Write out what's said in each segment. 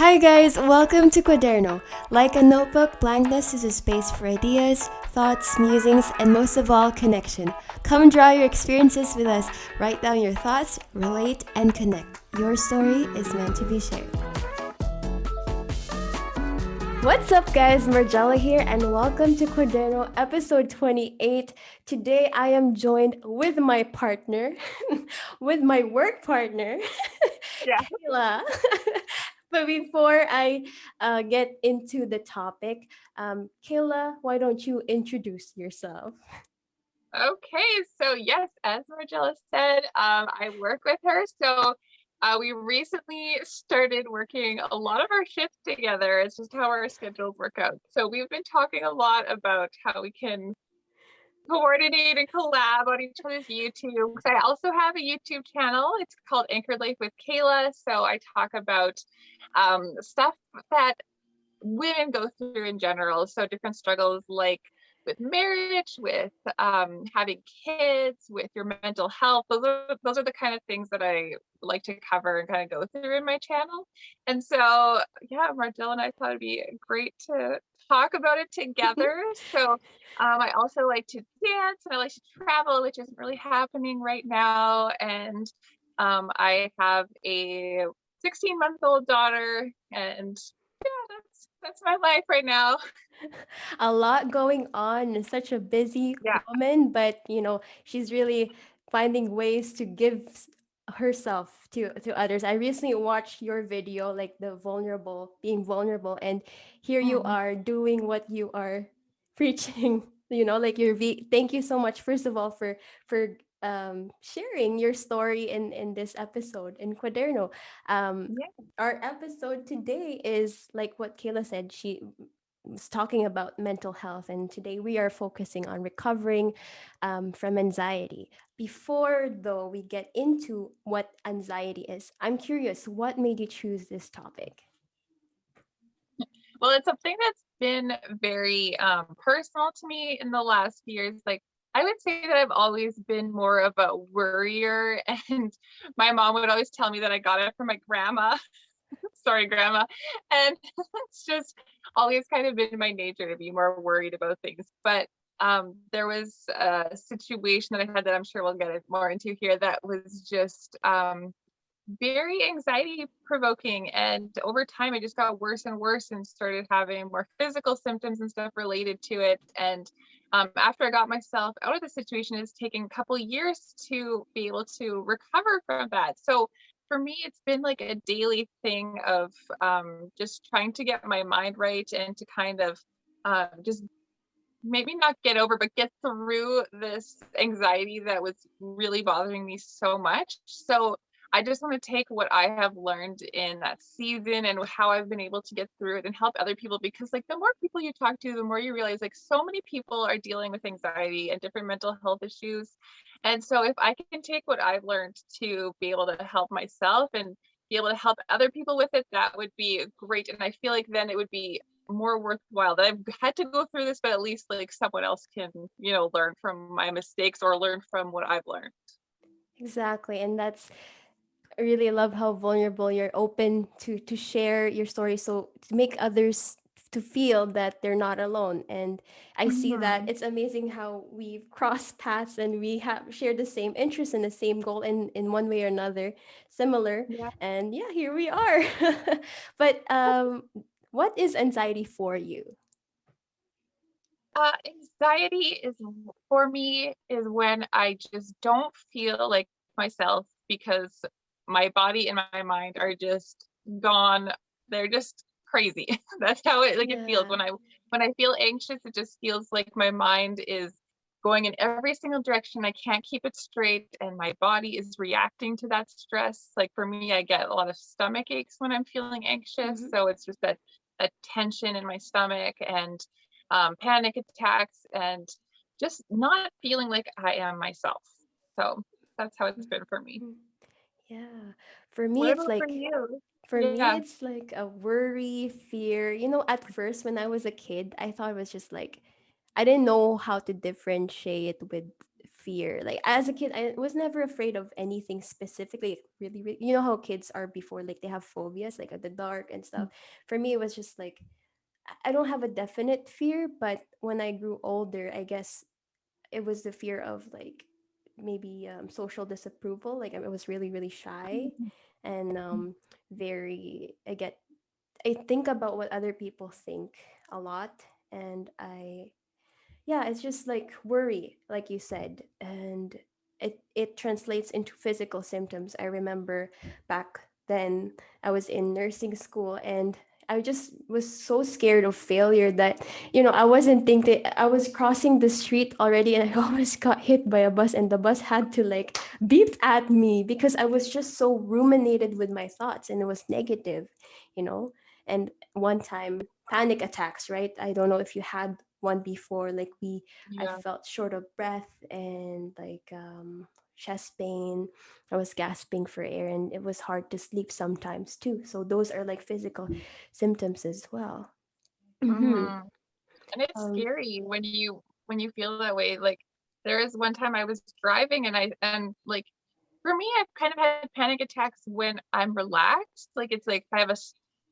Hi guys, welcome to Quaderno. Like a notebook, blankness is a space for ideas, thoughts, musings, and most of all, connection. Come draw your experiences with us. Write down your thoughts, relate, and connect. Your story is meant to be shared. What's up, guys? Margiela here, and welcome to Quaderno episode 28. Today, I am joined with my partner, with my work partner, Yeah. Kayla. But before I get into the topic, Kayla, why don't you introduce yourself? Okay. So yes, as Margiela said, I work with her. So we recently started working a lot of our shifts together. It's just how our schedules work out. So we've been talking a lot about how we can coordinate and collab on each other's YouTube. I also have a YouTube channel. It's called Anchored Life with Kayla. So I talk about stuff that women go through in general. So different struggles like with marriage, with having kids, with your mental health. Those are the kind of things that I like to cover and kind of go through in my channel. And so yeah, Margiela and I thought it'd be great to talk about it together. So I also like to dance and I like to travel, which isn't really happening right now. And I have a 16-month-old daughter, and that's my life right now. A lot going on, such a busy Yeah. woman, but she's really finding ways to give herself to others. I recently watched your video, like the vulnerable, being vulnerable, and here you Mm. are doing what you are preaching. Like thank you so much, first of all, for sharing your story in this episode in Quaderno. um Yeah. our episode today is like what Kayla said. She was talking about mental health, and today we are focusing on recovering from anxiety. Before, though, we get into what anxiety is, I'm curious, what made you choose this topic? Well, it's something that's been very personal to me in the last years. Like, I would say that I've always been more of a worrier, and my mom would always tell me that I got it from my grandma. Sorry, grandma. And it's just always kind of been my nature to be more worried about things. But there was a situation that I had that I'm sure we'll get more into here that was just very anxiety provoking, and over time it just got worse and worse and started having more physical symptoms and stuff related to it. And after I got myself out of the situation, it's taken a couple years to be able to recover from that. So for me, it's been like a daily thing of just trying to get my mind right and to kind of just maybe not get over, but get through this anxiety that was really bothering me so much. So I just want to take what I have learned in that season and how I've been able to get through it and help other people, because like the more people you talk to, the more you realize like so many people are dealing with anxiety and different mental health issues. And so if I can take what I've learned to be able to help myself and be able to help other people with it, that would be great. And I feel like then it would be more worthwhile that I've had to go through this, but at least like someone else can, learn from my mistakes or learn from what I've learned. Exactly, and that's, I really love how vulnerable you're, open to share your story, so to make others to feel that they're not alone. And I see that Mhm. it's amazing how we've crossed paths and we have shared the same interest and the same goal in one way or another, similar. Yeah. And yeah, here we are. But what is anxiety for you? Anxiety is for me is when I just don't feel like myself because my body and my mind are just gone. They're just crazy. That's how it feels Yeah. when I feel anxious. It just feels like my mind is going in every single direction. I can't keep it straight, and my body is reacting to that stress. Like for me, I get a lot of stomach aches when I'm feeling anxious. Hmm. So it's just that tension in my stomach and panic attacks and just not feeling like I am myself. So that's how it's been for me. Yeah. For me, What it's about for like you? For me, Yeah. it's like a worry, fear. At first when I was a kid, I thought it was just like I didn't know how to differentiate with fear. Like as a kid, I was never afraid of anything specifically. Really, really, you know how kids are before, like they have phobias, like of the dark and stuff. For me, it was just like I don't have a definite fear, but when I grew older, I guess it was the fear of like maybe social disapproval. Like I was really, really shy and very. I think about what other people think a lot, and yeah, it's just like worry, like you said, and it translates into physical symptoms. I remember back then I was in nursing school, and I just was so scared of failure that, I wasn't thinking. I was crossing the street already, and I almost got hit by a bus, and the bus had to like beep at me because I was just so ruminated with my thoughts, and it was negative, you know. And one time, panic attacks, right? I don't know if you had one before. Like I Yeah. felt short of breath and like chest pain. I was gasping for air, and it was hard to sleep sometimes too. So those are like physical symptoms as well. Mm-hmm. Mm-hmm. And it's um scary when you feel that way. Like there is one time I was driving and like for me, I've kind of had panic attacks when I'm relaxed. Like it's like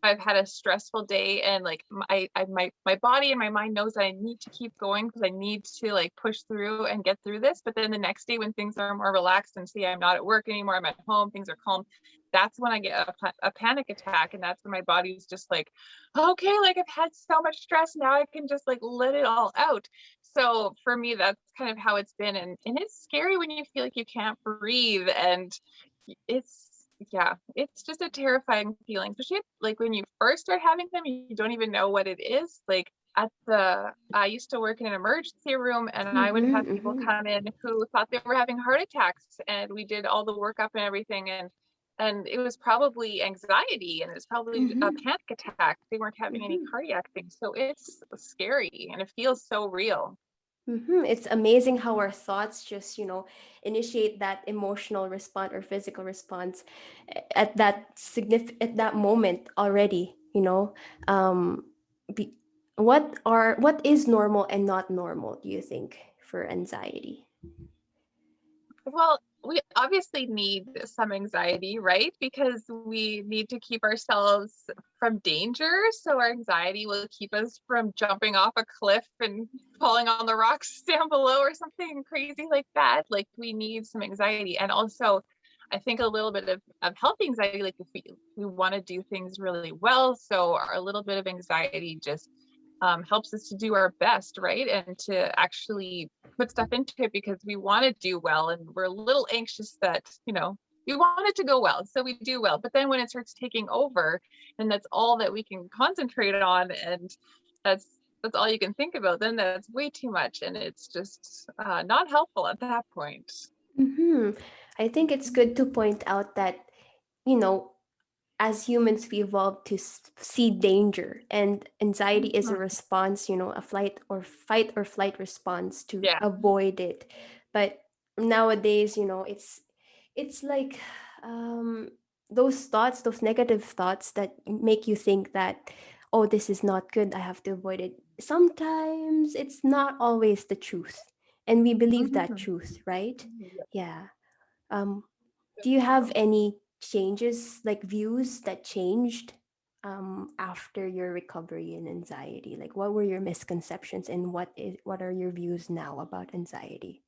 I've had a stressful day and like my body and my mind knows that I need to keep going because I need to like push through and get through this. But then the next day when things are more relaxed and see I'm not at work anymore, I'm at home, things are calm. That's when I get a panic attack, and that's when my body's just like, okay, like I've had so much stress, now I can just like let it all out. So for me, that's kind of how it's been. And it's scary when you feel like you can't breathe. And it's, yeah, it's just a terrifying feeling, especially like when you first start having them, you don't even know what it is. Like I used to work in an emergency room, and I would mm-hmm, have people mm-hmm, come in who thought they were having heart attacks, and we did all the workup and everything. And it was probably anxiety, and it was probably a mm-hmm, panic attack. They weren't having any mm-hmm. cardiac things. So it's scary and it feels so real. It's amazing how our thoughts just, initiate that emotional response or physical response at at that moment already, Um, be, what is normal and not normal, do you think, for anxiety? Well, we obviously need some anxiety, right? Because we need to keep ourselves from danger. So our anxiety will keep us from jumping off a cliff and falling on the rocks down below or something crazy like that. Like we need some anxiety. And also, I think a little bit of healthy anxiety, like if we want to do things really well. So our a little bit of anxiety just helps us to do our best, right? And to actually put stuff into it because we want to do well and we're a little anxious that, we want it to go well. So we do well. But then when it starts taking over, and that's all that we can concentrate on, and that's all you can think about, then that's way too much. And it's just not helpful at that point. Mm-hmm. I think it's good to point out that, you know, as humans, we evolved to see danger, and anxiety is a Mhm. response, a fight or flight response to Yeah. avoid it. But nowadays, it's like um, those negative thoughts that make you think that, oh, this is not good, I have to avoid it. Sometimes it's not always the truth, and we believe that Mhm. truth, right? Yeah, Yeah. Um, do that's you have true. any changes, like views that changed after your recovery in anxiety? Like what were your misconceptions, and what are your views now about anxiety?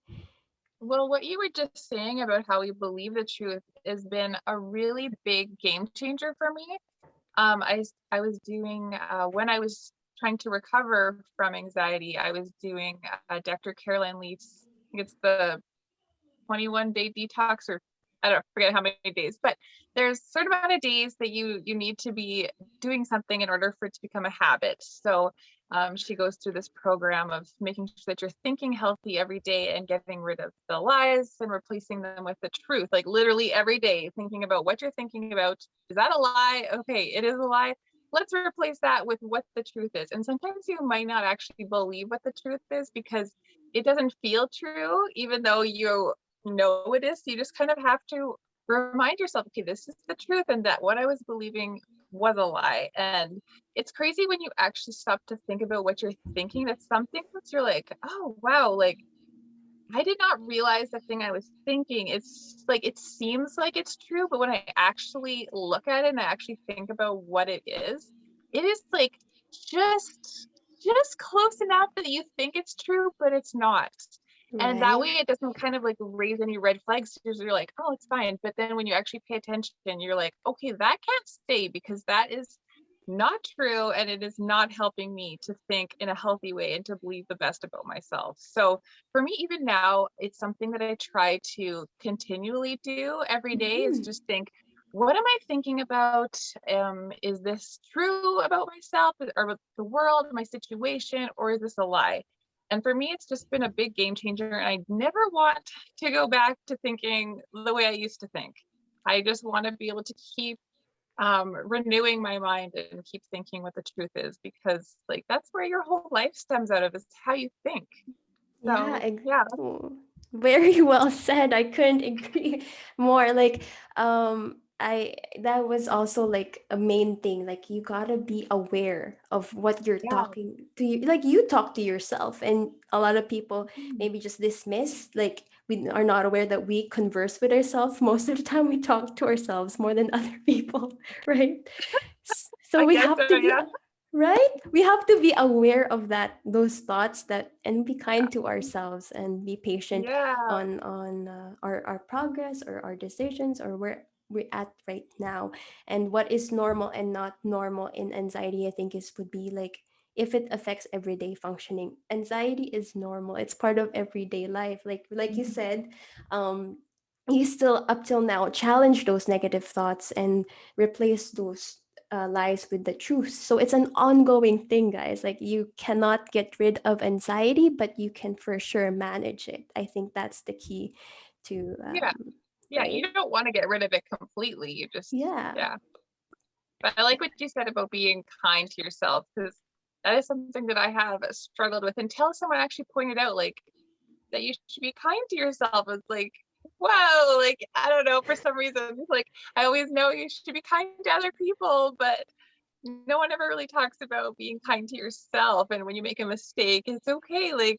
Well, what you were just saying about how we believe the truth has been a really big game changer for me. I was doing when I was trying to recover from anxiety, I was doing Dr. Caroline Leaf's, I think it's the 21-day detox, or I don't forget how many days, but there's a certain amount of days that you need to be doing something in order for it to become a habit. So she goes through this program of making sure that you're thinking healthy every day and getting rid of the lies and replacing them with the truth, like literally every day thinking about what you're thinking about. Is that a lie? Okay, it is a lie. Let's replace that with what the truth is. And sometimes you might not actually believe what the truth is because it doesn't feel true, even though you know it is. So you just kind of have to remind yourself, okay, this is the truth, and that what I was believing was a lie. And it's crazy when you actually stop to think about what you're thinking, that some things you're like, oh wow, like I did not realize the thing I was thinking. It's like, it seems like it's true, but when I actually look at it and I actually think about what it is like just just close enough that you think it's true, but it's not. And that Right? way it doesn't kind of like raise any red flags because you're like, oh, it's fine. But then when you actually pay attention, you're like, okay, that can't stay because that is not true and it is not helping me to think in a healthy way and to believe the best about myself. So for me, even now, it's something that I try to continually do every day is Hmm. just think, what am I thinking about? Is this true about myself or about the world, my situation, or is this a lie? And for me, it's just been a big game changer. And I never want to go back to thinking the way I used to think. I just want to be able to keep renewing my mind and keep thinking what the truth is because like that's where your whole life stems out of is how you think. Yeah, So yeah. oh, very well said. I couldn't agree more. Like, I that was also like a main thing. Like, you gotta be aware of what you're Yeah. talking to you. Like, you talk to yourself, and a lot of people Mm. maybe just dismiss. Like, we are not aware that we converse with ourselves. Most of the time, we talk to ourselves more than other people, right? So I we guess have so, to be yeah. right, we have to be aware of that, those thoughts, that, and be Yeah. kind to ourselves and be patient Yeah. on our progress or our decisions or where we're at right now. And what is normal and not normal in anxiety, I think, is would be like, if it affects everyday functioning, anxiety is normal, it's part of everyday life. Like you Mhm. said, um you still up till now challenge those negative thoughts and replace those lies with the truth. So it's an ongoing thing, guys. Like, you cannot get rid of anxiety, but you can for sure manage it. I think that's the key to, Yeah. Yeah. right? You don't want to get rid of it completely. You just, Yeah. yeah. But I like what you said about being kind to yourself because that is something that I have struggled with until someone actually pointed out, like, that you should be kind to yourself. It's like, wow, like, I don't know, for some reason, it's like, I always know you should be kind to other people, but no one ever really talks about being kind to yourself. And when you make a mistake, it's okay. Like,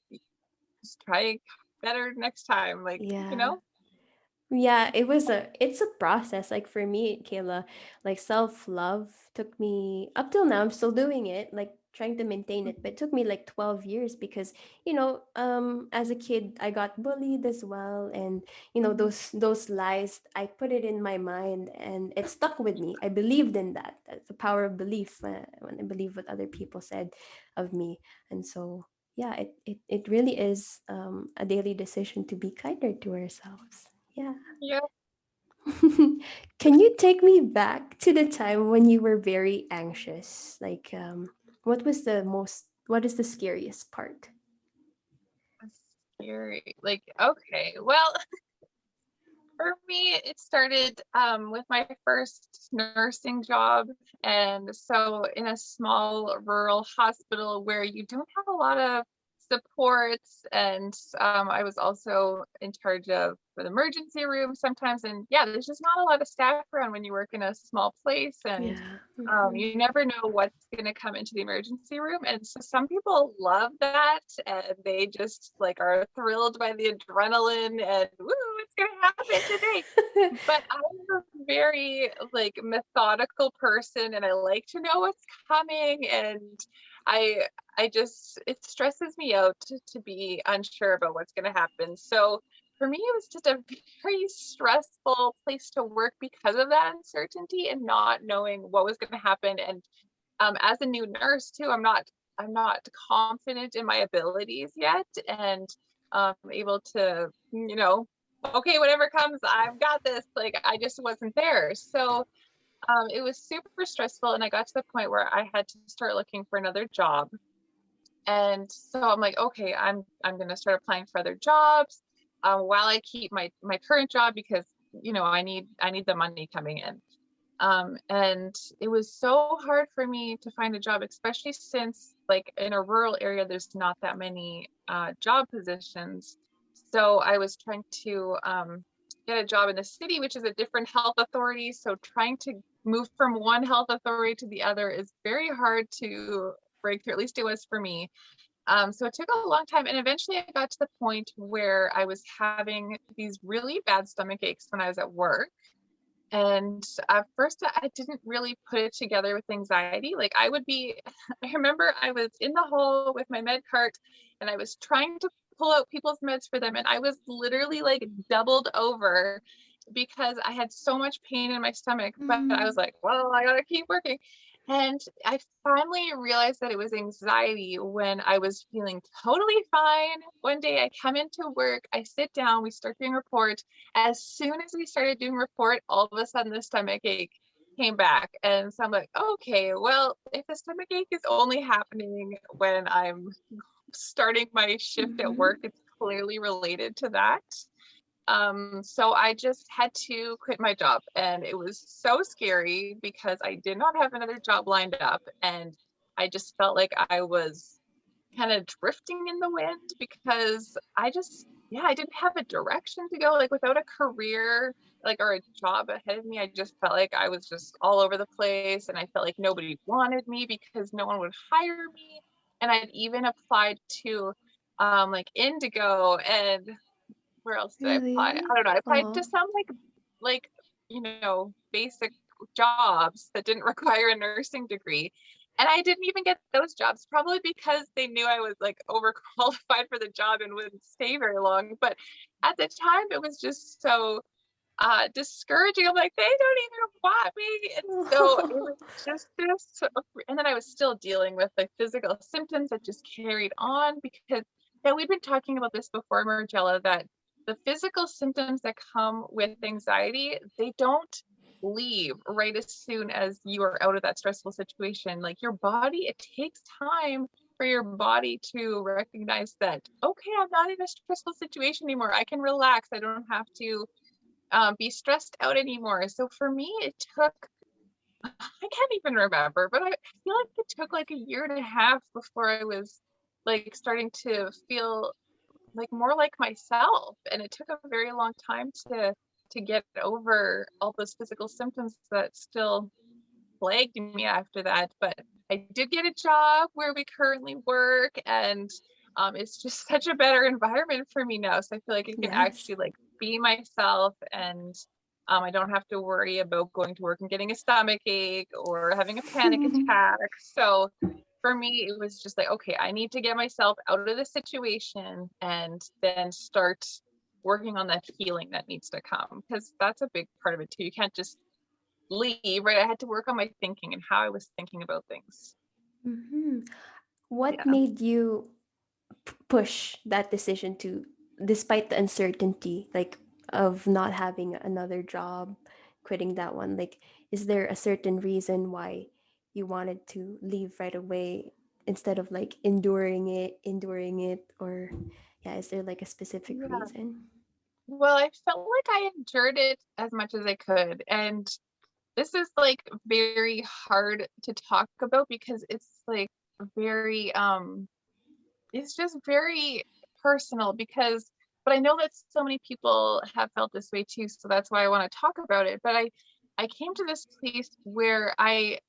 just try better next time. Like, you Yeah. know? Yeah, it's a process. Like, for me, Kayla, like, self-love took me up till now. I'm still doing it, like trying to maintain it, but it took me like 12 years because, as a kid, I got bullied as well, and Mhm. those lies, I put it in my mind and it stuck with me. I believed in that. That's the power of belief, when I believe what other people said of me. And so, yeah, it really is a daily decision to be kinder to ourselves. Yeah. Yeah. Can you take me back to the time when you were very anxious? Like, what is the scariest part? That's scary. Like, okay. Well, for me, it started with my first nursing job. And so, in a small rural hospital where you don't have a lot of supports, and I was also in charge of the emergency room sometimes. And yeah, there's just not a lot of staff around when you work in a small place. And Yeah. Hmm. you never know what's going to come into the emergency room. And so, some people love that and they just like are thrilled by the adrenaline and woo, what's going to happen today. But I'm a very like methodical person and I like to know what's coming and I I just it stresses me out to be unsure about what's going to happen. So for me it was just a very stressful place to work because of that uncertainty and not knowing what was going to happen. And as a new nurse too, I'm not confident in my abilities yet and able to, okay, whatever comes, I've got this. Like I just wasn't there. So it was super stressful and I got to the point where I had to start looking for another job. And so I'm like, okay, I'm gonna start applying for other jobs while I keep my current job because I need the money coming in. And it was so hard for me to find a job, especially since like in a rural area, there's not that many job positions. So I was trying to get a job in the city, which is a different health authority. So trying to move from one health authority to the other is very hard to break through. At least it was for me. So it took a long time, and eventually I got to the point where I was having these really bad stomach aches when I was at work. And at first, I didn't really put it together with anxiety. Like I would be, I remember I was in the hall with my med cart and I was trying to pull out people's meds for them. And I was literally like doubled over because I had so much pain in my stomach. But I was Mm, like, well, I gotta keep working. And I finally realized that it was anxiety when I was feeling totally fine. One day I come into work, I sit down, we start doing report. As soon as we started doing report, all of a sudden the stomach ache came back. And so I'm like, okay, well, if the stomach ache is only happening when I'm starting my shift at mhm. work, it's clearly related to that. So I just had to quit my job, and it was so scary because I did not have another job lined up, and I just felt like I was kind of drifting in the wind because yeah, I didn't have a direction to go. Like without a career, like, or a job ahead of me, I just felt like I was just all over the place, and I felt like nobody wanted me because no one would hire me. And I'd even applied to like Indigo, and where else did I apply? I Really? don't know. I applied to Oh. some like basic jobs that didn't require a nursing degree. And I didn't even get those jobs, probably because they knew I was like overqualified for the job and wouldn't stay very long. But at the time, it was just so discouraging. I'm like, they don't even want me. And so it was just this. And then I was still dealing with like physical symptoms that just carried on because yeah, we'd been talking about this before, Margiela, that the physical symptoms that come with anxiety, they don't leave right as soon as you are out of that stressful situation. Like your body, it takes time for your body to recognize that, okay, I'm not in a stressful situation anymore. I can relax. I don't have to be stressed out anymore. So for me, it took, I can't even remember, but I feel like it took like a year and a half before I was like starting to feel like more like myself. And it took a very long time to get over all those physical symptoms that still plagued me after that. But I did get a job where we currently work, and it's just such a better environment for me now. So I feel like I can Nice. actually like be myself, and I don't have to worry about going to work and getting a stomach ache or having a panic attack. So for me, it was just like, okay, I need to get myself out of the situation and then start working on that healing that needs to come, because that's a big part of it too. You can't just leave, right? I had to work on my thinking and how I was thinking about things. Mhm. What Yeah. made you push that decision to, despite the uncertainty, like of not having another job, quitting that one? Like, is there a certain reason why you wanted to leave right away instead of like enduring it, or yeah, is there like a specific Yeah. reason? Well, I felt like I endured it as much as I could. And this is like very hard to talk about because it's like very it's just very personal because but I know that so many people have felt this way too, so that's why I want to talk about it. But I came to this place where I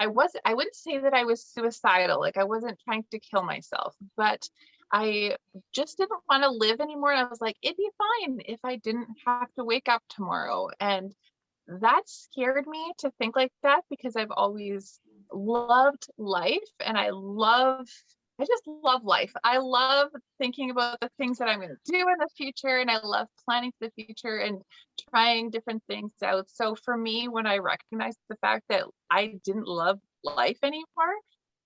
wouldn't say that I was suicidal, like I wasn't trying to kill myself, but I just didn't want to live anymore. And I was like, it'd be fine if I didn't have to wake up tomorrow. And that scared me to think like that because I've always loved life, and I just love life. I love thinking about the things that I'm going to do in the future, and I love planning for the future and trying different things out. So for me, when I recognized the fact that I didn't love life anymore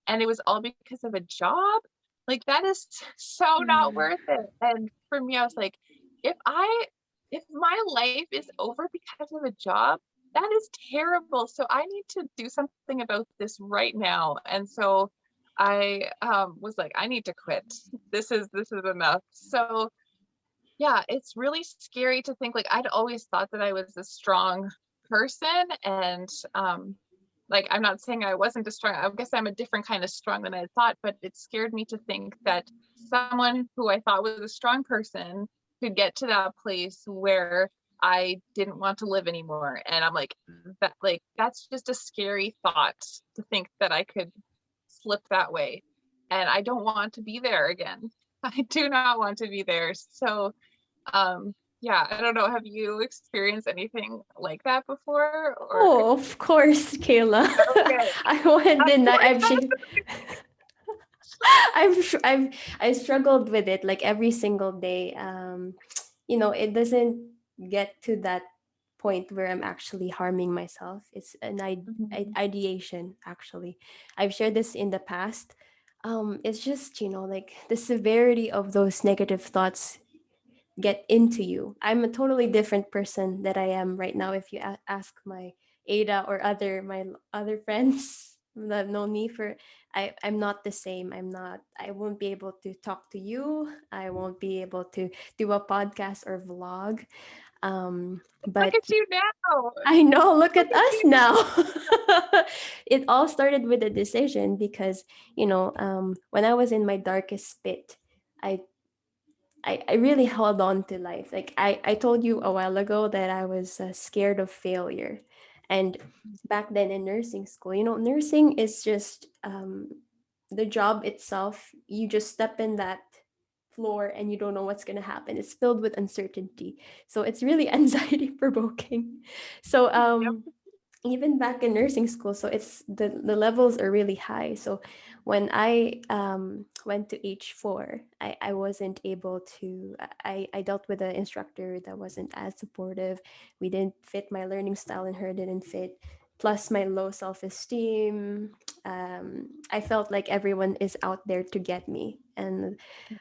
and it was all because of a job, like that is so not Mm. worth it. And for me, I was like, if I if my life is over because of a job, that is terrible. So I need to do something about this right now. And so I was like, I need to quit. This is enough. So yeah, it's really scary to think like I'd always thought that I was a strong person, and like I'm not saying I wasn't a strong, I guess I'm a different kind of strong than I thought, but it scared me to think that someone who I thought was a strong person could get to that place where I didn't want to live anymore. And I'm like that's just a scary thought to think that I could slip that way. and I don't want to be there again. I do not want to be there. So, yeah, I don't know. Have you experienced anything like that before? Or Oh, of course, Kayla. okay, I won't of deny. course. I struggled with it like every single day. It doesn't get to that point where I'm actually harming myself. It's an Mhm. ideation, actually. I've shared this in the past. It's just, like the severity of those negative thoughts get into you. I'm a totally different person that I am right now. If you ask my Ada or my other friends that know me for, I'm not the same. I won't be able to talk to you. I won't be able to do a podcast or vlog. Look But at you now. I know, look Look at at us you. now. It all started with a decision because, when I was in my darkest pit, I I really held on to life. Like I told you a while ago that I was scared of failure. And back then in nursing school, nursing is just the job itself. You just step in that floor and you don't know what's going to happen. It's filled with uncertainty. So it's really anxiety provoking. So Yep. even back in nursing school, so it's the levels are really high. So when I went to H4, I wasn't able to. I dealt with an instructor that wasn't as supportive. We didn't fit, my learning style and her didn't fit, plus my low self-esteem. I felt like everyone is out there to get me, and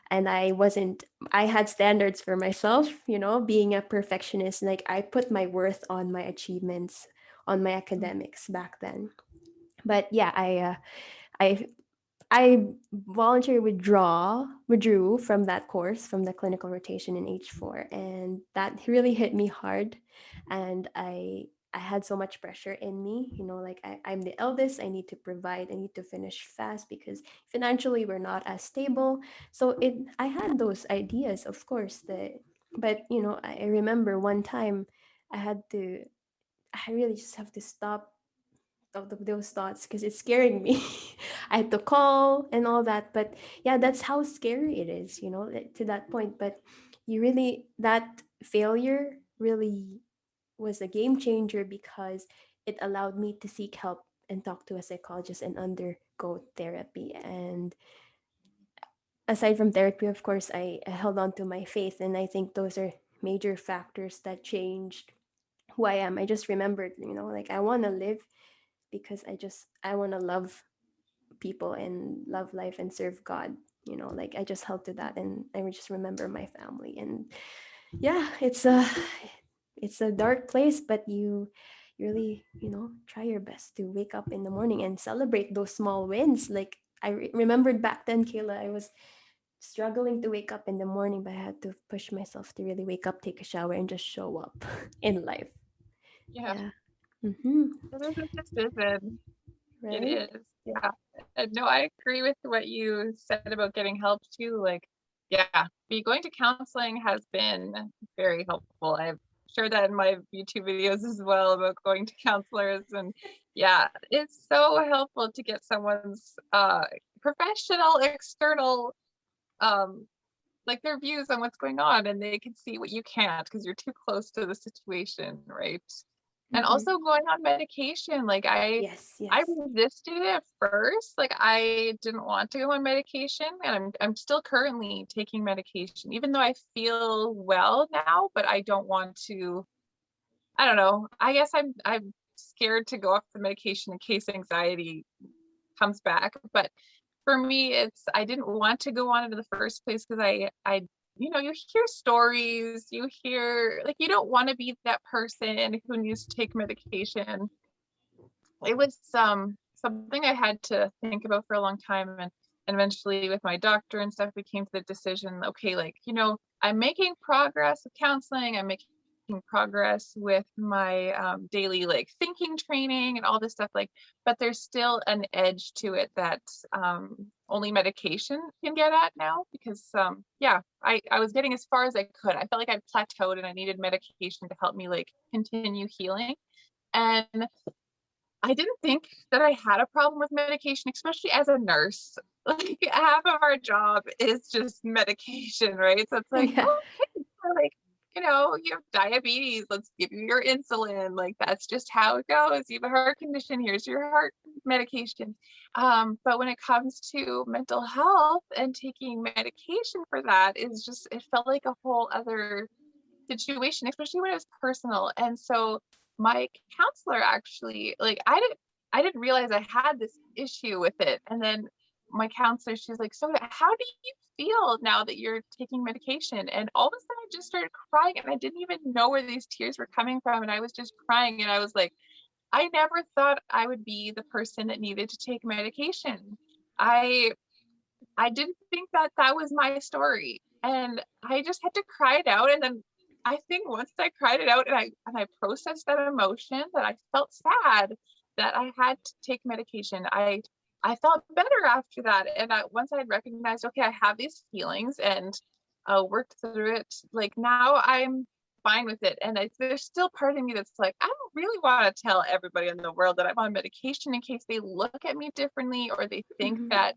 I wasn't. I had standards for myself, being a perfectionist. Like I put my worth on my achievements, on my academics back then. But yeah, I I voluntarily withdrew from that course, from the clinical rotation in H4, and that really hit me hard. And I had so much pressure in me, like I'm the eldest, I need to provide, I need to finish fast because financially we're not as stable. So I had those ideas, of course, but I remember one time I had to I really just have to stop those thoughts because it's scaring me. I had to call and all that, but yeah, that's how scary it is, to that point. But that failure really was a game changer because it allowed me to seek help and talk to a psychologist and undergo therapy. And aside from therapy, of course, I held on to my faith, and I think those are major factors that changed who I am. I just remembered, like I want to live because I want to love people and love life and serve God. Like I just held to that, and I would just remember my family. And yeah, it's a dark place, but you really try your best to wake up in the morning and celebrate those small wins. Like remembered back then, Kayla, I was struggling to wake up in the morning, but I had to push myself to really wake up, take a shower, and just show up in life. Yeah. Yeah. Mm-hmm. It is a decision. It Right. is. Yeah. No, I agree with what you said about getting help too. Like, yeah, be going to counseling has been very helpful. I've shared that in my YouTube videos as well about going to counselors. And yeah, it's so helpful to get someone's professional, external, um, like their views on what's going on, and they can see what you can't because you're too close to the situation, right? And Mm-hmm. also going on medication, like Yes. I Yes. resisted it at first. Like I didn't want to go on medication, and I'm still currently taking medication even though I feel well now, but I don't want to. I don't know. I guess I'm scared to go off the medication in case anxiety comes back. But for me, it's I didn't want to go on it in the first place because you hear stories, you hear like you don't want to be that person who needs to take medication. It was something I had to think about for a long time, and eventually with my doctor and stuff we came to the decision, okay, like I'm making progress with counseling, I'm making progress with my daily like thinking training and all this stuff, like, but there's still an edge to it that only medication can get at now because yeah, I was getting as far as I could. I felt like I plateaued and I needed medication to help me like continue healing. And I didn't think that I had a problem with medication, especially as a nurse. Like half of our job is just medication, right? So it's like, Yeah. okay, so like, you have diabetes, let's give you your insulin. Like that's just how it goes. You have a heart condition, here's your heart medication. But when it comes to mental health and taking medication for that is just, it felt like a whole other situation, especially when it was personal. And so my counselor actually, like, I didn't realize I had this issue with it. And then my counselor, she's like, so how do you feel now that you're taking medication? And all of a sudden I just started crying and I didn't even know where these tears were coming from. And I was just crying and I was like, I never thought I would be the person that needed to take medication. I I didn't think that that was my story. And I just had to cry it out. And then I think once I cried it out and I processed that emotion that I felt sad that I had to take medication, I felt better after that. And once I had recognized, okay, I have these feelings and worked through it, like now I'm fine with it. And there's still part of me that's like, I don't really want to tell everybody in the world that I'm on medication in case they look at me differently or they think Mhm. that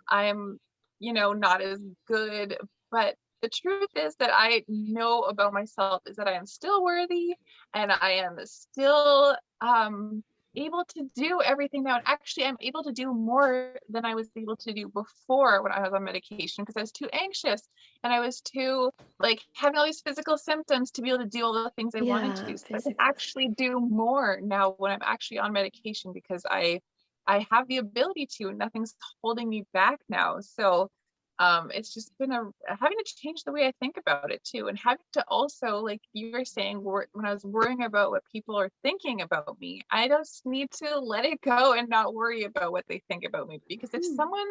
I'm, not as good. But the truth is that I know about myself is that I am still worthy and I am still able to do everything now. And actually, I'm able to do more than I was able to do before when I was on medication because I was too anxious and I was too like having all these physical symptoms to be able to do all the things I wanted to Yeah, do. So I can physical. actually do more now when I'm actually on medication because I have the ability to, and nothing's holding me back now. So it's just been having to change the way I think about it too, and having to also, like you were saying, when I was worrying about what people are thinking about me, I just need to let it go and not worry about what they think about me. Because if Mhm. someone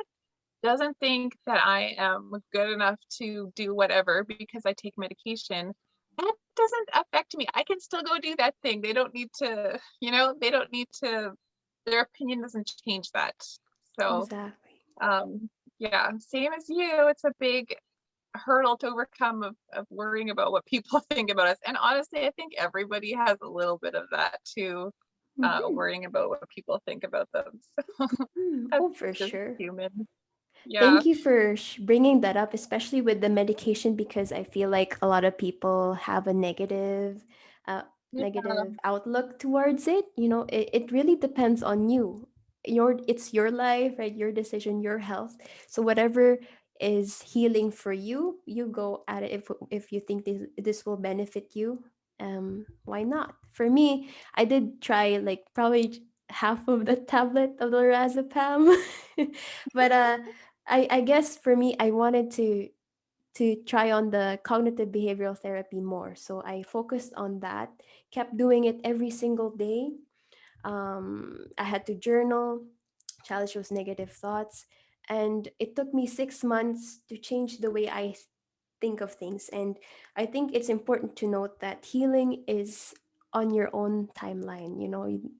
doesn't think that I am good enough to do whatever because I take medication, that doesn't affect me. I can still go do that thing. They don't need to, they don't need to, their opinion doesn't change that. So, Exactly. yeah, same as you. It's a big hurdle to overcome of worrying about what people think about us. And honestly, I think everybody has a little bit of that too, Hmm. worrying about what people think about them. So Hmm. that's Oh, for just sure. human. Yeah. Thank you for bringing that up, especially with the medication, because I feel like a lot of people have a uh, Yeah. negative outlook towards it. It really depends on you. It's your life, right? Your decision, your health. So whatever is healing for you, you go at it. If you think this will benefit you, why not? For me, I did try like probably half of the tablet of the lorazepam, but I guess for me, I wanted to try on the cognitive behavioral therapy more. So I focused on that, kept doing it every single day. I had to journal, challenge those negative thoughts, and it took me 6 months to change the way I think of things. And I think it's important to note that healing is on your own timeline.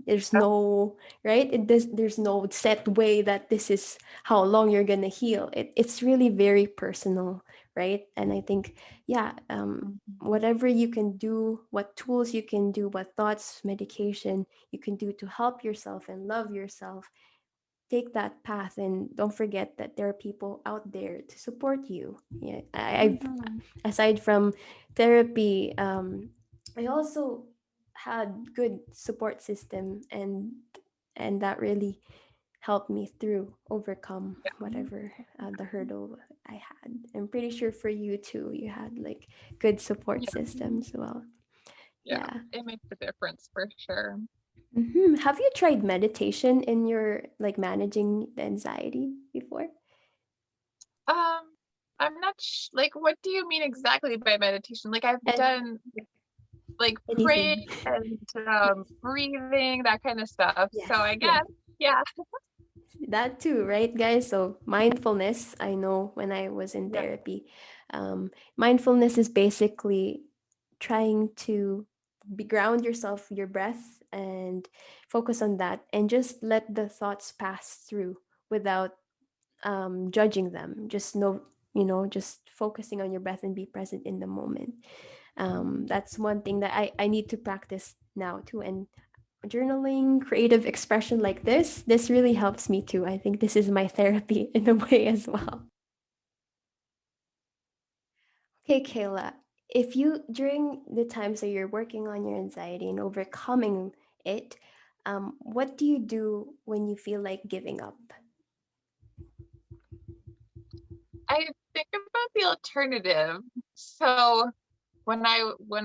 There's no right. There's no set way that this is how long you're gonna heal. It's really very personal, right? And I think, yeah, whatever you can do, what tools you can do, what thoughts, medication you can do to help yourself and love yourself, take that path, and don't forget that there are people out there to support you. Yeah, I've Mhm. aside from therapy, I also had good support system, and that really helped me through overcome whatever the hurdle I had. I'm pretty sure for you too, you had like good support Yeah. systems. Well, Yeah. yeah. It makes a difference for sure. Have you tried meditation in your like managing the anxiety before? Um, I'm not like, what do you mean exactly by meditation? Like I've And done like praying anything? and Yes. breathing, that kind of stuff. So Yes. I Yes. guess, yeah. That too, right, guys? So mindfulness, I know when I was in Yeah. therapy, mindfulness is basically trying to be ground yourself, your breath, and focus on that, and just let the thoughts pass through without judging them. Just know, just focusing on your breath and be present in the moment. Mhm. That's one thing that I need to practice now too. And journaling, creative expression like this really helps me too. I think this is my therapy in a way as well. Okay, Kayla, if you, during the times that you're working on your anxiety and overcoming it, what do you do when you feel like giving up? I think about the alternative. So when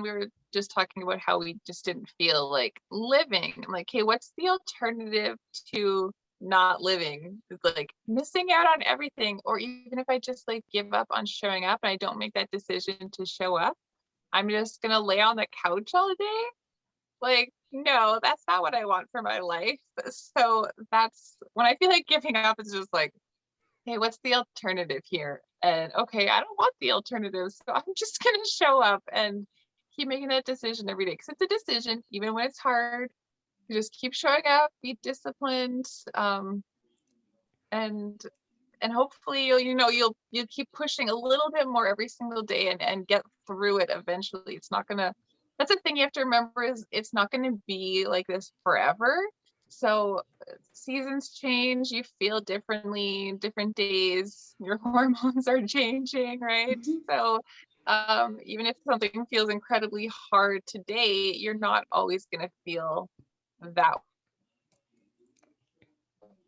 we were just talking about how we just didn't feel like living, I'm like, hey, what's the alternative to not living? It's like missing out on everything, or even if I just like give up on showing up and I don't make that decision to show up, I'm just gonna lay on the couch all day. Like, no, that's not what I want for my life. So that's when I feel like giving up, it's just like, hey, what's the alternative here? And okay, I don't want the alternative. So I'm just going to show up and keep making that decision every day. Because it's a decision, even when it's hard. You just keep showing up, be disciplined, and and hopefully you'll keep pushing a little bit more every single day and get through it eventually. It's not gonna That's the thing you have to remember, is it's not gonna be like this forever. So seasons change, you feel differently different days, your hormones are changing, right? Mhm. So even if something feels incredibly hard today, you're not always going to feel that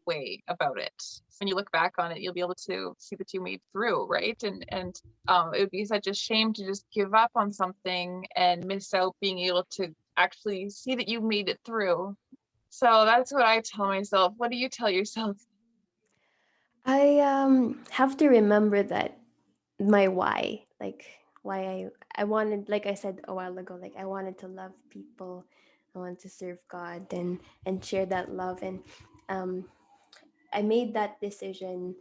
way about it. When you look back on it, you'll be able to see that you made through, right? And it would be such a shame to just give up on something and miss out being able to actually see that you made it through. So that's what I tell myself. What do you tell yourself? I have to remember that my why, like why I wanted, like I said a while ago, like I wanted to love people, I wanted to serve God and share that love. And um I made that decision.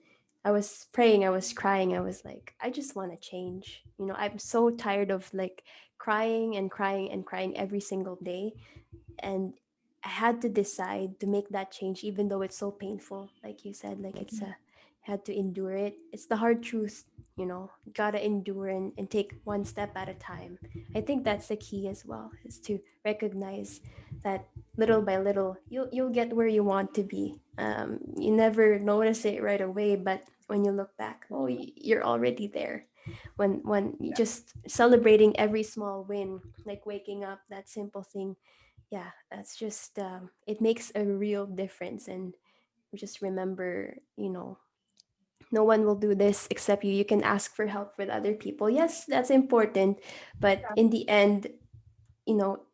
I was praying, I was crying, I was like, I just want to change. I'm so tired of like crying and crying and crying every single day. And I had to decide to make that change, even though it's so painful. Like you said, like it's a had to endure it. It's the hard truth, gotta endure and take one step at a time. I think that's the key as well, is to recognize that little by little you'll get where you want to be. You never notice it right away, but when you look back, oh, you're already there. When you just celebrating every small win, like waking up, that simple thing, yeah, that's just it makes a real difference. And just remember, no one will do this except you. You can ask for help with other people, yes, that's important, but in the end,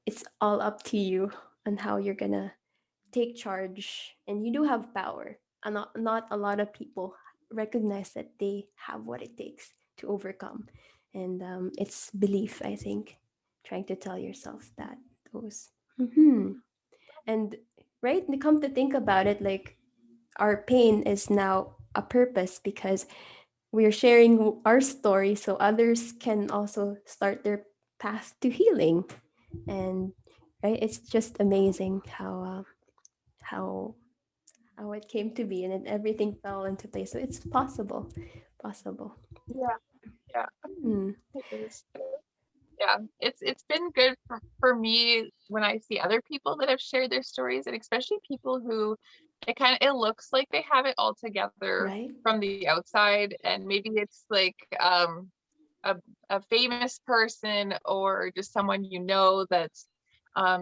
it's all up to you on how you're gonna take charge. And you do have power, and not a lot of people recognize that they have what it takes to overcome. And it's belief, I think, trying to tell yourself that, those. And right, and come to think about it, like our pain is now a purpose, because we're sharing our story so others can also start their path to healing. And right, it's just amazing how how it came to be, and then everything fell into place. So it's possible. Yeah, yeah, Hmm. it is. Yeah, it's been good for me when I see other people that have shared their stories, and especially people who it looks like they have it all together Right. from the outside, and maybe it's like a a famous person or just someone that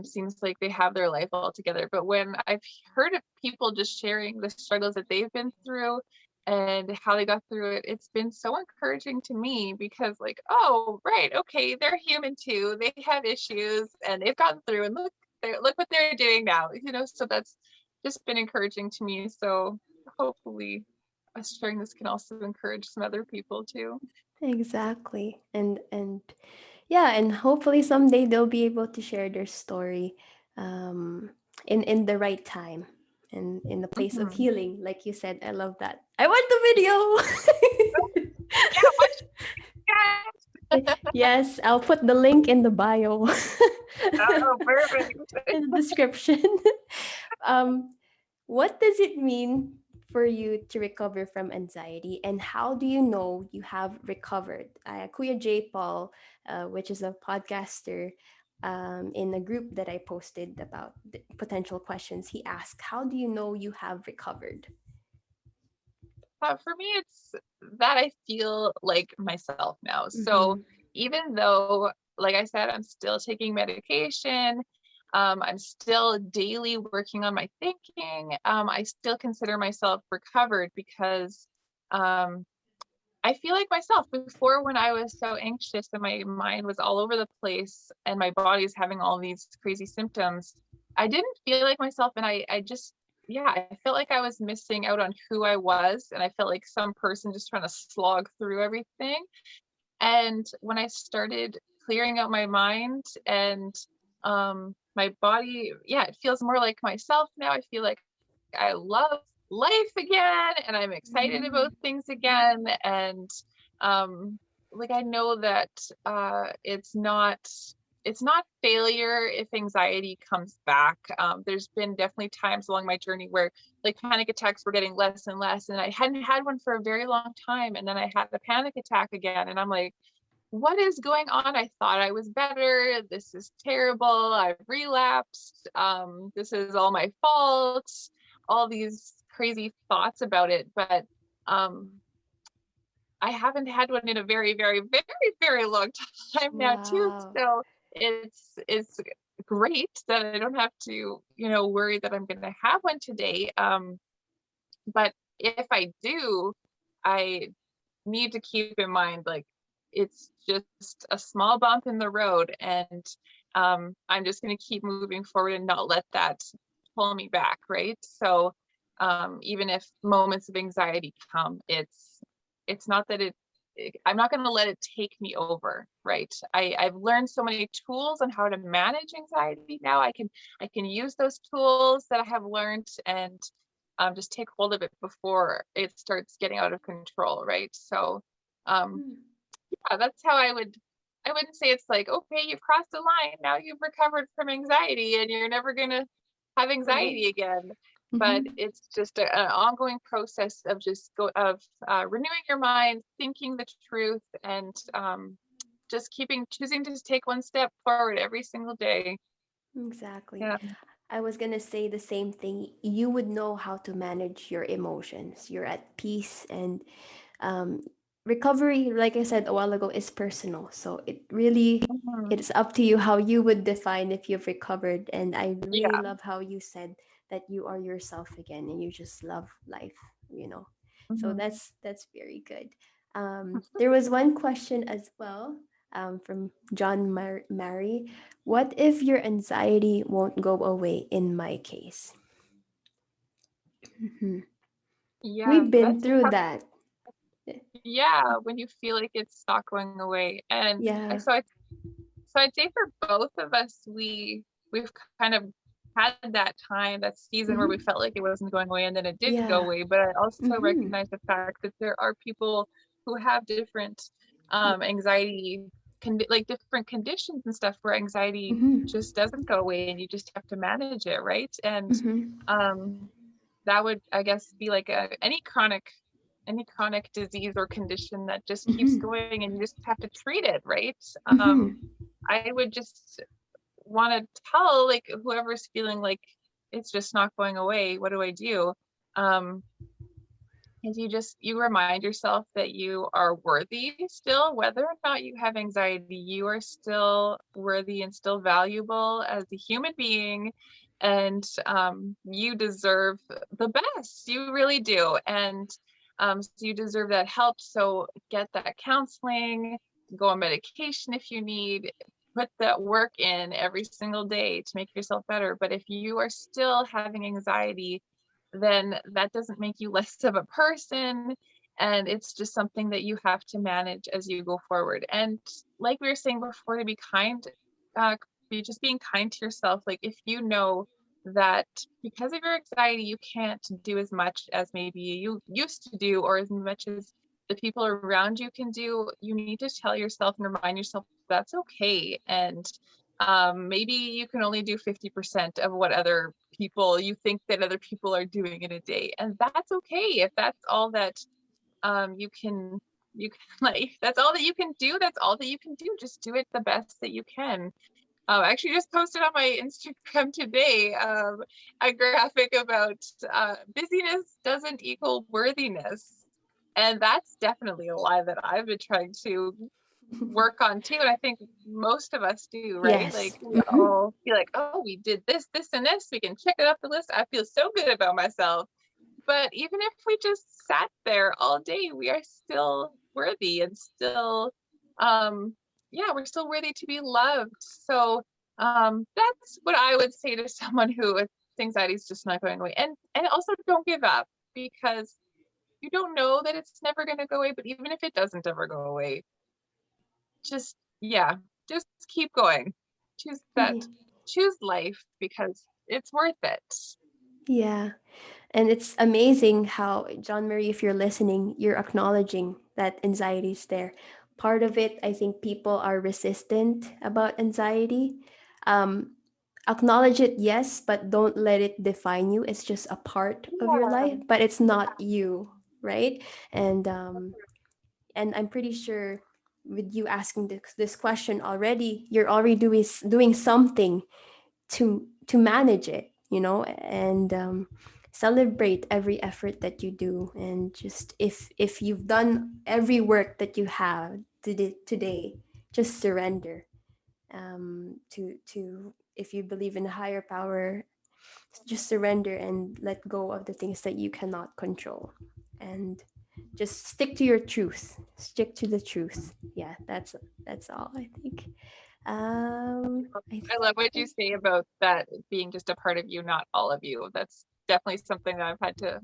seems like they have their life all together. But when I've heard of people just sharing the struggles that they've been through and how they got through it, it's been so encouraging to me, because like, oh, right, okay, they're human too. They have issues and they've gotten through, and look what they're doing now. So that's just been encouraging to me. So hopefully us sharing this can also encourage some other people too. Exactly. And yeah, and hopefully someday they'll be able to share their story um in the right time, and in the place of Mhm. healing, like you said. I love that. I want the video. Yeah, watch guys. Yes, I'll put the link in the bio. Oh, perfect. In the description. um, what does it mean for you to recover from anxiety, and how do you know you have recovered? Kuya J. Paul, which is a podcaster, in a group that I posted about the potential questions, he asked, "How do you know you have recovered?" For me, it's that I feel like myself now. So Mm-hmm. even though, like I said, I'm still taking medication, I'm still daily working on my thinking, I still consider myself recovered because um, I feel like myself before when I was so anxious and my mind was all over the place and my body's having all these crazy symptoms. I didn't feel like myself and I just yeah, I felt like I was missing out on who I was and I felt like some person just trying to slog through everything. And when I started clearing out my mind and my body, yeah, it feels more like myself now. I feel like I love life again and I'm excited about Mm-hmm. things again. And um, like I know that it's not failure if anxiety comes back. There's been definitely times along my journey where like panic attacks were getting less and less, and I hadn't had one for a very long time, and then I had a panic attack again, and I'm like, what is going on? I thought I was better. This is terrible. I've relapsed. This is all my fault. All these crazy thoughts about it. But um, I haven't had one in a very, very, very, very long time now too. Wow. So it's great that I don't have to, worry that I'm going to have one today. But if I do, I need to keep in mind like it's just a small bump in the road, and I'm just going to keep moving forward and not let that pull me back, right? So even if moments of anxiety come, it's not that I'm not going to let it take me over, right? I've learned so many tools on how to manage anxiety now. I can use those tools that I have learned and just take hold of it before it starts getting out of control, right? So um, Hmm. yeah, that's how I wouldn't say it's like, okay, you've crossed the line, now you've recovered from anxiety and you're never gonna have Right. anxiety again. But Mm-hmm. it's just an ongoing process of just renewing your mind, thinking the truth, and just keeping choosing to take one step forward every single day. Exactly. Yeah. I was gonna say the same thing. You would know how to manage your emotions. You're at peace, and um, recovery, like I said a while ago, is personal. So Mhm. it's up to you how you would define if you've recovered. And I really Yeah. love how you said that you are yourself again and you just love life. You know, so Mhm. that's very good. There was one question as well, from John Mary. What if your anxiety won't go away in my case? Mhm. Yeah, We've been that's a through tough. that. Yeah, when you feel like it's not going away. And Yeah. so I'd say for both of us, we've kind of had that time, that season where we Hmm. felt like it wasn't going away and then it did go Yeah. away. But I also Mm-hmm. recognize the fact that there are people who have different anxiety like different conditions and stuff where anxiety Mm-hmm. just doesn't go away and you just have to manage it, right? And Mm-hmm. um that would, I guess, be like any chronic disease or condition that just keeps Mm-hmm. going and you just have to treat it, right? Mm-hmm. I would just want to tell like whoever's feeling like it's just not going away, what do I do? Um, is you remind yourself that you are worthy still, whether or not you have anxiety, you are still worthy and still valuable as a human being, and you deserve the best. You really do, and so you deserve that help. So get that counseling, go on medication if you need. Put that work in every single day to make yourself better. But if you are still having anxiety, then that doesn't make you less of a person. And it's just something that you have to manage as you go forward. And like we were saying before, to be kind, be just being kind to yourself. Like if you know that because of your anxiety, you can't do as much as maybe you used to do, or as much as the people around you can do, you need to tell yourself and remind yourself that's okay. And maybe you can only do 50% of what other people you think that other people are doing in a day, and that's okay if that's all that you can like that's all that you can do, that's all that you can do, just do it the best that you can. I actually just posted on my Instagram today a graphic about busyness doesn't equal worthiness. And that's definitely a lie that I've been trying to work on too. And I think most of us do, right? Like Yes. we all feel like, oh, we did this, this, and this. We can check it off the list. I feel so good about myself. But even if we just sat there all day, we are still worthy and still, yeah, we're still worthy to be loved. So that's what I would say to someone who anxiety is just not going away. And also don't give up, because you don't know that it's never going to go away. But even if it doesn't ever go away, just yeah, just keep going. Choose that. Choose life because it's worth it. Yeah. And it's amazing how, John Marie, if you're listening, you're acknowledging that anxiety is there. Part of it, I think people are resistant about anxiety. Um, Acknowledge it, yes, but don't let it define you. It's just a part of your Yeah. life, but it's not you, right? And I'm pretty sure with you asking this question already, you're already doing something to manage it, and celebrate every effort that you do, and just if you've done every work that you have today, just surrender, to if you believe in a higher power, just surrender and let go of the things that you cannot control, and just stick to your truth, stick to the truth. Yeah, that's all, I think. I I love what you say about that being just a part of you, not all of you. That's definitely something that I've had to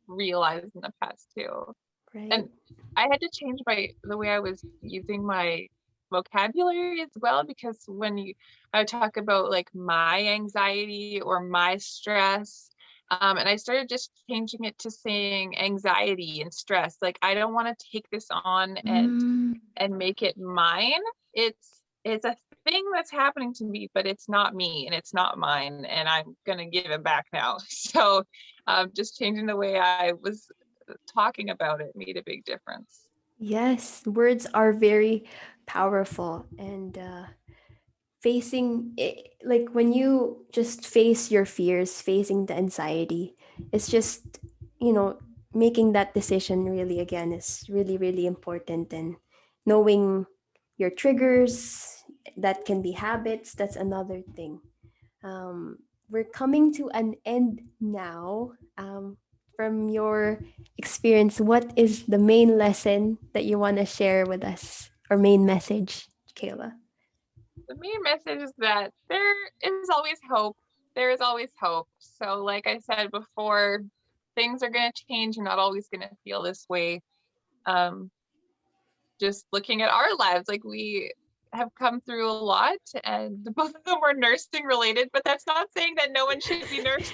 realize in the past too. Right. And I had to change the way I was using my vocabulary as well, because when I talk about like my anxiety or my stress, and I started just changing it to saying anxiety and stress. Like I don't want to take this on Mm, and make it mine. It's a thing that's happening to me, but it's not me and it's not mine, and I'm gonna give it back now. So just changing the way I was talking about it made a big difference. yes, words are very powerful, and facing it, like when you just face your fears, facing the anxiety, it's just, you know making that decision really again is really really important, and knowing your triggers, that can be habits, that's another thing. We're coming to an end now. From your experience, what is the main lesson that you want to share with us, or main message, Kayla? The main message is that there is always hope. There is always hope. So, like I said before, things are going to change. You're not always going to feel this way. Um, just looking at our lives, like we have come through a lot, and both of them were nursing related, but that's not saying that no one should be nursed.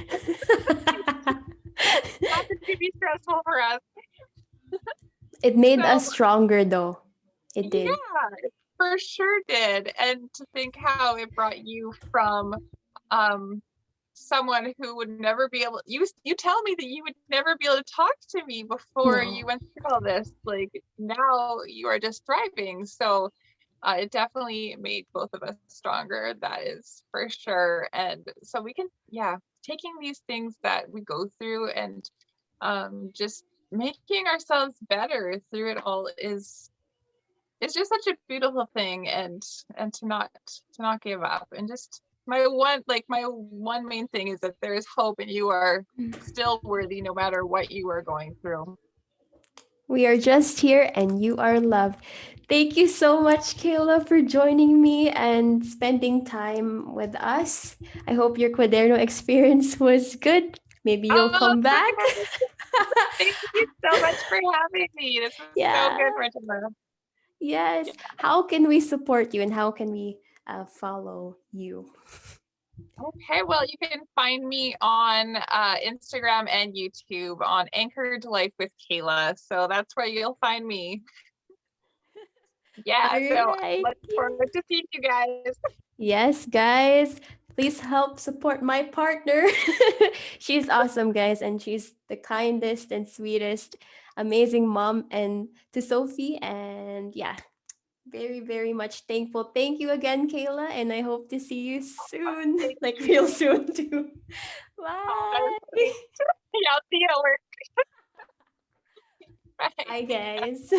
Happened to be stressful for us. It made So us stronger, though. It did. yeah, it for sure did. And to think how it brought you from um someone who would never be able, you tell me that you would never be able to talk to me before you No. went through all this. Like now you are just thriving. So it definitely made both of us stronger. That is for sure. And so we can, yeah, taking these things that we go through and just making ourselves better through it all is it's just such a beautiful thing. And to not give up, and just my one main thing is that there is hope and you are still worthy no matter what you are going through. We are just here and you are loved. Thank you so much, Kayla, for joining me and spending time with us. I hope your Quaderno experience was good. Maybe you'll Oh, come back. thank you so much for having me. This was so Yeah. good, Margiela. Yes. How can we support you, and how can we follow you? Okay, well, you can find me on Instagram and YouTube on Anchored Life with Kayla. So that's where you'll find me. All Yeah, so right. look forward to seeing you guys. Yes, guys, please help support my partner. She's awesome, guys, and she's the kindest and sweetest, amazing mom. And to Sophie, and yeah, Very, very much thankful. Thank you again, Kayla, and I hope to see you soon, Thank like you. real soon too. Oh, that was Bye. sweet. Yeah, I'll see you at work. Bye, Bye. guys.